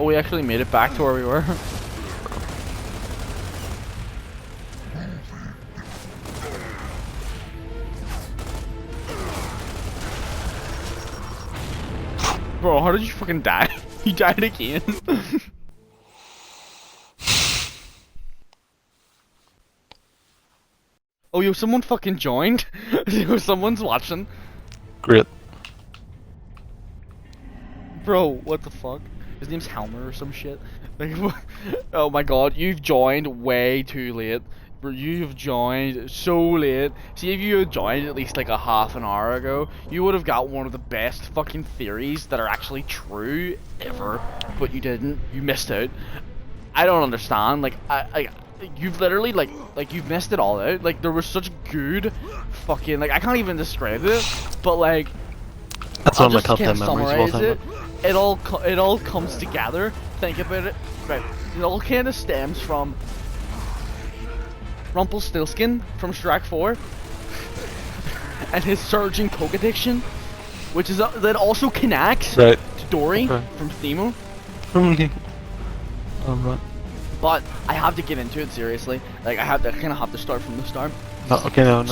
Oh, we actually made it back to where we were. Bro, how did you fucking die? You died again. Oh, yo, someone fucking joined. Yo, someone's watching. Great. Bro, what the fuck? His name's Helmer or some shit. Like, oh my god, you've joined way too late. Bro, you've joined so late. See, if you had joined at least like a half an hour ago, you would have got one of the best fucking theories that are actually true ever. But you didn't. You missed out. I don't understand. Like, you've literally like you've missed it all out. Like, there was such good fucking, like, I can't even describe it. But like, That's one of my top 10 memories of all time. It all comes together. Think about it. Right. It all kind of stems from Rumpelstiltskin from Shrek 4 and his surging coke addiction, which is that also connects to Dory from Themo. But I have to get into it seriously. Like, I kind of have to start from the start. No, okay, no.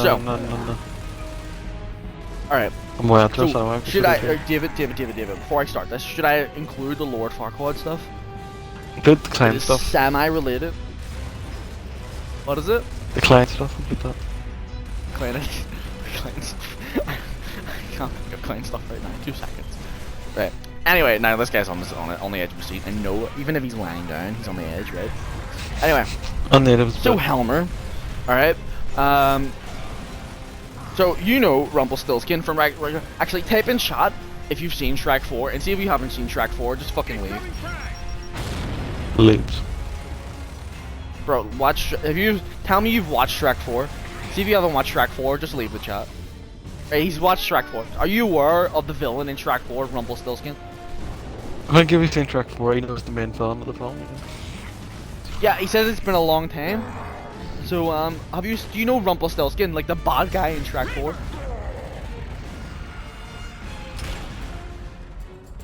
All right. I'm way out So, should I, David, before I start this, should I include the Lord Farquaad stuff? Include the client stuff. Semi-related. What is it? The client stuff, include that. Client stuff. I can't think of client stuff right now. 2 seconds. Right. Anyway, now this guy's on the edge of the seat. I know, even if he's lying down, he's on the edge, right? Anyway. On the edge. So Helmer, all right. So you know Rumpelstiltskin from actually type in chat if you've seen Shrek 4 and see if you haven't seen Shrek 4. Just fucking leave. Leaves. Bro, tell me you've watched Shrek 4. See if you haven't watched Shrek 4. Just leave the chat. Hey, he's watched Shrek 4. Are you aware of the villain in Shrek 4, Rumpelstiltskin? I'm gonna give you seen Shrek 4. He knows the main film of the film. Yeah, he says it's been a long time. So, do you know Rumpelstiltskin, like the bad guy in Shrek 4?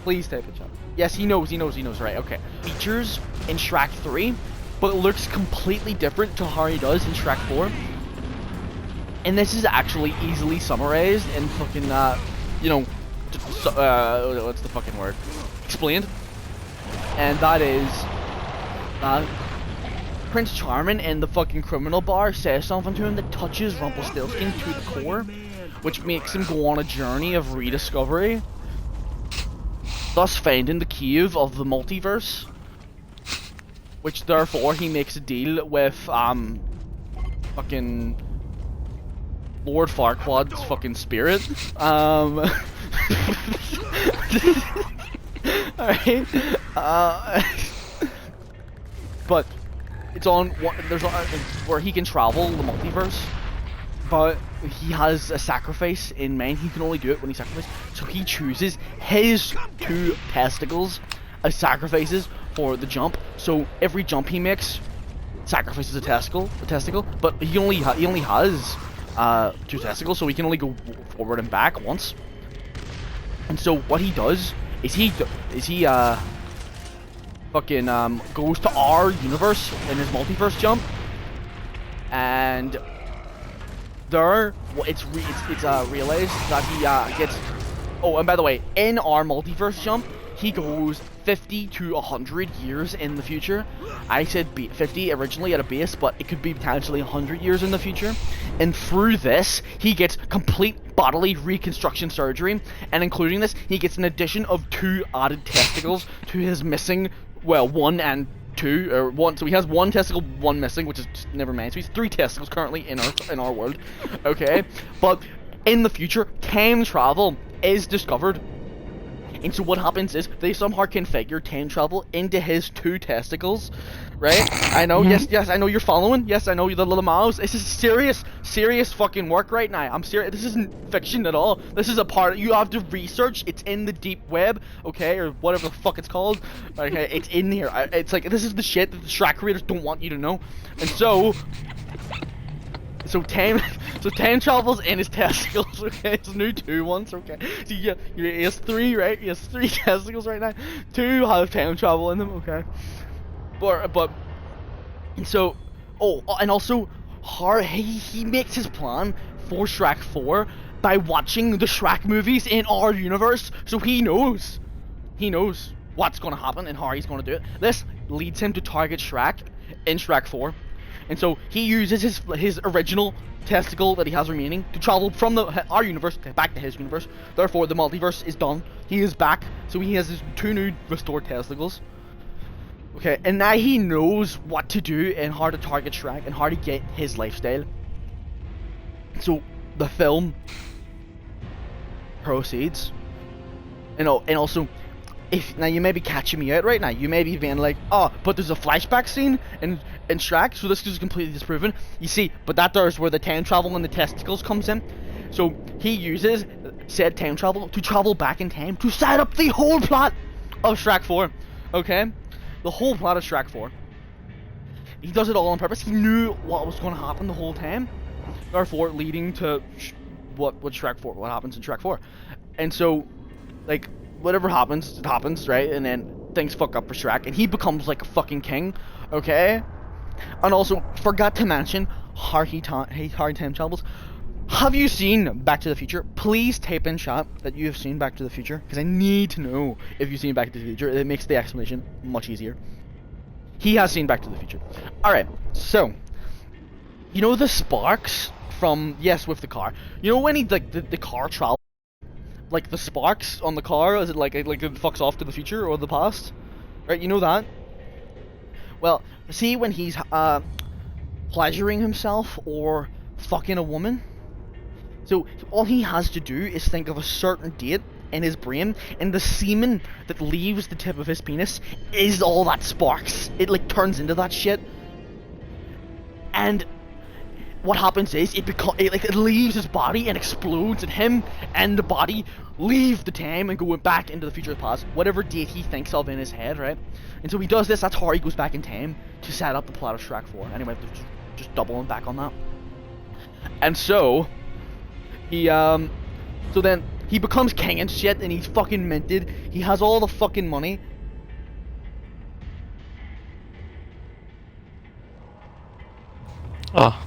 Please type it, chat. Yes, he knows, right, okay. Features in Shrek 3, but looks completely different to how he does in Shrek 4. And this is actually easily summarized and fucking, what's the fucking word? Explained. And that is, Prince Charming in the fucking criminal bar says something to him that touches Rumpelstiltskin to the core, which makes him go on a journey of rediscovery, thus finding the cave of the multiverse, which therefore he makes a deal with fucking Lord Farquaad's fucking spirit. Alright. But it's on where he can travel the multiverse, but he has a sacrifice in mind. He can only do it when he sacrifices, so he chooses his 2 testicles as sacrifices for the jump. So every jump he makes sacrifices a testicle, but he only has 2 testicles, so he can only go forward and back once. And so what he does is he fucking goes to our universe in his multiverse jump, and there it's realized that he gets. Oh, and by the way, in our multiverse jump, he goes 50 to 100 years in the future. I said 50 originally at a base, but it could be potentially 100 years in the future. And through this, he gets complete bodily reconstruction surgery, and including this, he gets an addition of 2 added testicles to his missing. Well, 1 and 2, or 1. So he has 1 testicle, 1 missing, which is just, never mind. So he's 3 testicles currently in our world. Okay, but in the future, time travel is discovered. And so what happens is they somehow configure time travel into his 2 testicles, right? I know, yes, I know you're following. Yes, I know you, the little mouse. This is serious fucking work right now. I'm serious. This isn't fiction at all. This is a part you have to research. It's in the deep web, okay, or whatever the fuck it's called. Okay, it's in here. It's like, this is the shit that the Shrek creators don't want you to know. And so So time, so time travels in his testicles. Okay, it's new 2 ones. Okay, so he has 3, right? He has 3 testicles right now. 2 have time travel in them. Okay, but so and also, he makes his plan for Shrek 4 by watching the Shrek movies in our universe. So he knows what's gonna happen and how he's gonna do it. This leads him to target Shrek in Shrek 4. And so he uses his original testicle that he has remaining to travel from our universe back to his universe. Therefore, the multiverse is done. He is back, so he has his 2 new restored testicles. Okay, and now he knows what to do and how to target Shrek and how to get his lifestyle. So the film proceeds. And also, now you may be catching me out right now. You may be being like, oh, but there's a flashback scene in Shrek, so this is completely disproven. You see, but there's where the time travel and the testicles comes in. So he uses said time travel to travel back in time to set up the whole plot of Shrek 4. Okay? The whole plot of Shrek 4. He does it all on purpose. He knew what was going to happen the whole time. Therefore, leading to what happens in Shrek 4. And so, like, whatever happens, it happens, right? And then things fuck up for Shrek, and he becomes like a fucking king, okay? And also, forgot to mention how he time travels. Have you seen Back to the Future? Please type in chat that you have seen Back to the Future, because I need to know if you've seen Back to the Future. It makes the explanation much easier. He has seen Back to the Future. Alright, so, you know the sparks from, yes, with the car. You know when the car travels? Like the sparks on the car, is it like it fucks off to the future or the past? Right, you know that? Well, see when he's pleasuring himself or fucking a woman? So all he has to do is think of a certain date in his brain, and the semen that leaves the tip of his penis is all that sparks. It like turns into that shit. And what happens is it leaves his body and explodes, and him and the body leave the time and go back into the future or the past, whatever date he thinks of in his head, right? And so he does this. That's how he goes back in time to set up the plot of Shrek 4. Anyway, just doubling back on that. And so so then he becomes king and shit, and he's fucking minted. He has all the fucking money. Oh.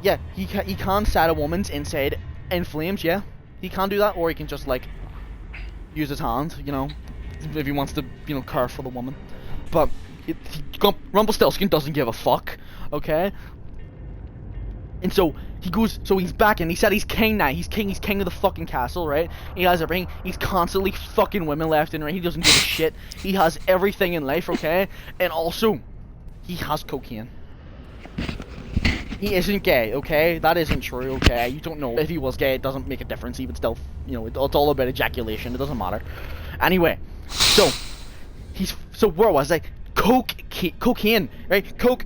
Yeah, he can set a woman's inside in flames, yeah. He can do that, or he can just, like, use his hand, you know, if he wants to, you know, care for the woman. But Rumpelstiltskin doesn't give a fuck, okay? And so he's back, and he said he's king now. He's king of the fucking castle, right? He has everything. He's constantly fucking women left and right. He doesn't give a shit. He has everything in life, okay? And also, he has cocaine. He isn't gay, okay? That isn't true, okay? You don't know. If he was gay, it doesn't make a difference. He would still, you know, it's all about ejaculation. It doesn't matter. Anyway, so where was I? Cocaine, right? Coke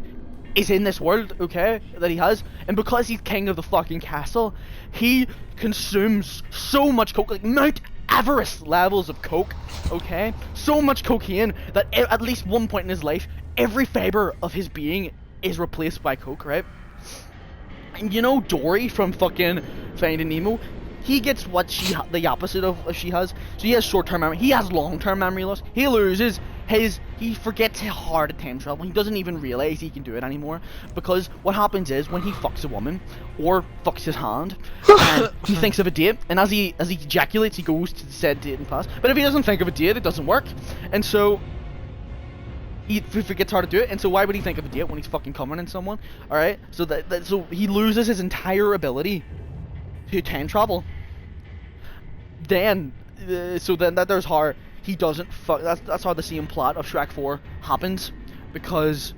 is in this world, okay, that he has, and because he's king of the fucking castle, he consumes so much coke, like Mount Everest levels of coke, okay? So much cocaine that at least one point in his life, every fiber of his being is replaced by coke, right? And you know Dory from fucking Finding Nemo? He gets what the opposite of she has. So he has short-term memory. He has long-term memory loss. He loses he forgets how hard at time travel. He doesn't even realize he can do it anymore. Because what happens is when he fucks a woman or fucks his hand, and he thinks of a date, and as he ejaculates, he goes to the said date and past. But if he doesn't think of a date, it doesn't work. And so he forgets how to do it, and so why would he think of a date when he's fucking coming in someone? Alright? So so he loses his entire ability to time travel. Then there's how he doesn't fuck. That's how the same plot of Shrek 4 happens, because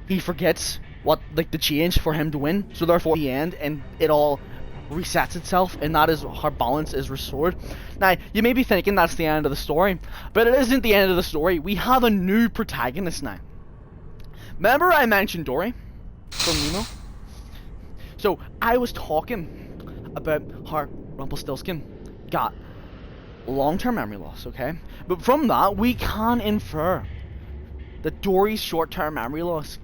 he forgets what, like, the change for him to win. So therefore, the end, and it all resets itself, and that is how balance is restored. Now, you may be thinking that's the end of the story, but it isn't the end of the story. We have a new protagonist now. Remember I mentioned Dory from Nemo? So I was talking about how Rumpelstiltskin got long-term memory loss, okay? But from that, we can infer that Dory's short-term memory loss,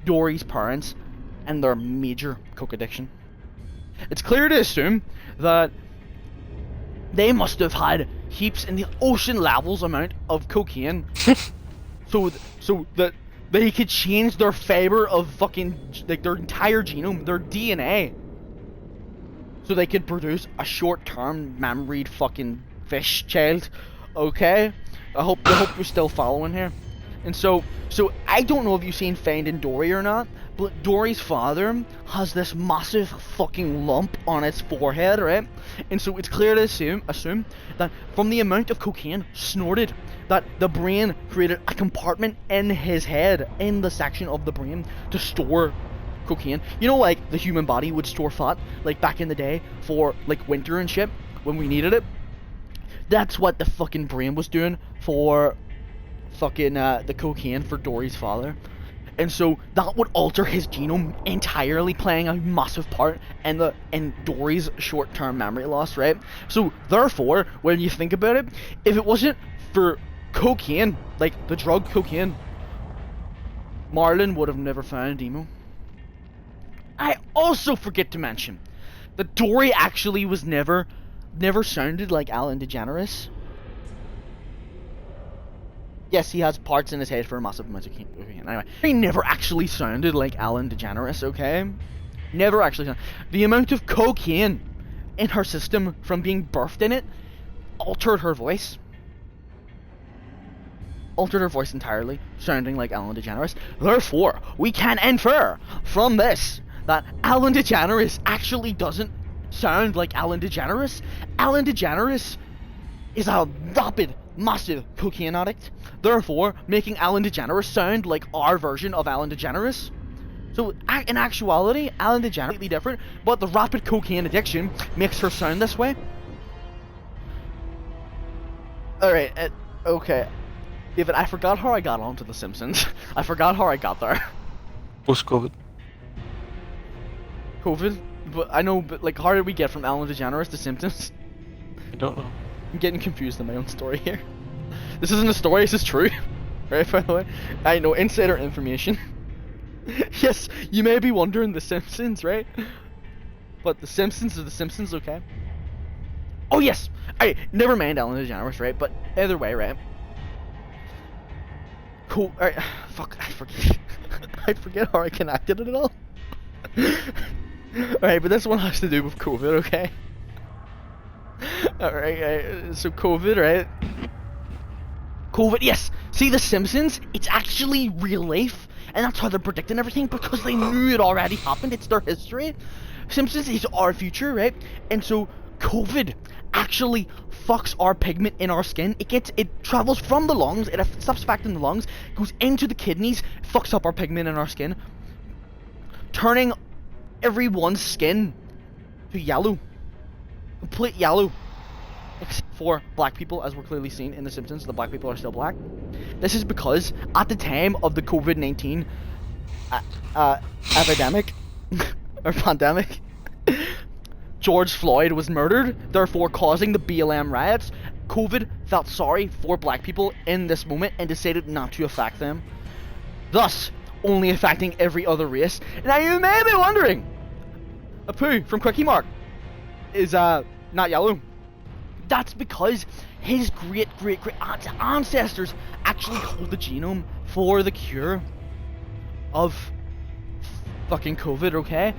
Dory's parents and their major coke addiction. It's clear to assume that they must have had heaps in the ocean levels amount of cocaine, so that they could change their fiber of fucking, like, their entire genome, their DNA, so they could produce a short-term memoried fucking fish child. Okay, I hope you're still following here. And so I don't know if you've seen Finding Dory or not, but Dory's father has this massive fucking lump on its forehead, right? And so it's clear to assume that from the amount of cocaine snorted, that the brain created a compartment in his head, in the section of the brain, to store cocaine. You know, like the human body would store fat, like back in the day for like winter and shit, when we needed it. That's what the fucking brain was doing for fucking the cocaine for Dory's father. And so that would alter his genome entirely, playing a massive part in Dory's short-term memory loss, right? So therefore, when you think about it, if it wasn't for cocaine, like the drug cocaine, Marlon would have never found Emo. I also forget to mention that Dory actually was never sounded like Alan DeGeneres. Yes, he has parts in his head for a massive amount of cocaine. Anyway, he never actually sounded like Alan DeGeneres, okay? Never actually sounded. The amount of cocaine in her system from being birthed in it altered her voice. Altered her voice entirely, sounding like Alan DeGeneres. Therefore, we can infer from this that Alan DeGeneres actually doesn't sound like Alan DeGeneres. Alan DeGeneres is a rapid, massive cocaine addict, therefore making Alan DeGeneres sound like our version of Alan DeGeneres. So in actuality, Alan DeGeneres is completely different, but the rapid cocaine addiction makes her sound this way. Alright, okay. David, I forgot how I got onto The Simpsons. I forgot how I got there. Post-COVID. COVID? But I know, but like, how did we get from Alan DeGeneres to Simpsons? I don't know. I'm getting confused in my own story here. This isn't a story, this is true. Right, by the way? I know, insider information. Yes, you may be wondering The Simpsons, right? But The Simpsons are The Simpsons, okay? Oh yes! Alright, never mind Alan DeGeneres, right? But either way, right? Cool, alright, fuck, I forget. I forget how I connected it all. Alright, but this one has to do with COVID, okay? Alright, so COVID, right? COVID, yes! See, The Simpsons, it's actually real life, and that's how they're predicting everything, because they knew it already happened, it's their history. Simpsons is our future, right? And so, COVID actually fucks our pigment in our skin. It travels from the lungs, it stops affecting the lungs, goes into the kidneys, fucks up our pigment in our skin, turning everyone's skin to yellow. Complete yellow. Except for black people, as we're clearly seeing in The Simpsons, the black people are still black. This is because at the time of the COVID-19 epidemic, or pandemic, George Floyd was murdered, therefore causing the BLM riots. COVID felt sorry for black people in this moment and decided not to affect them, thus only affecting every other race. Now you may be wondering, Apu from Quickie Mart is not yellow. That's because his great ancestors actually hold the genome for the cure of fucking COVID, okay?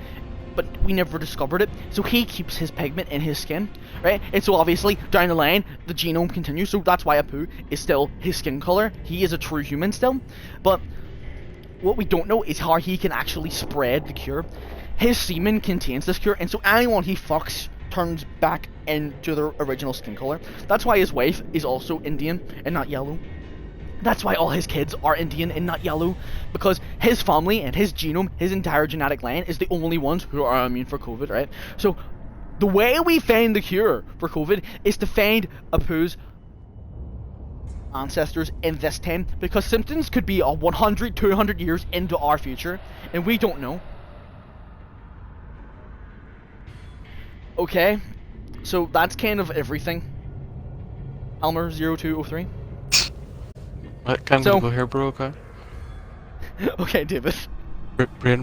But we never discovered it, so he keeps his pigment in his skin, right? And so obviously, down the line, the genome continues, so that's why Apu is still his skin color. He is a true human still, but what we don't know is how he can actually spread the cure. His semen contains this cure, and so anyone he fucks turns back into their original skin color. That's why his wife is also Indian and not yellow. That's why all his kids are Indian and not yellow, because his family and his genome, his entire genetic line, is the only ones who are immune for COVID, right? So the way we find the cure for COVID is to find Apu's ancestors in this time, because Simpsons could be 100, 200 years into our future, and we don't know. Okay, so that's kind of everything. Elmer0203. What kind of go here, bro? Okay. Okay, David. Brain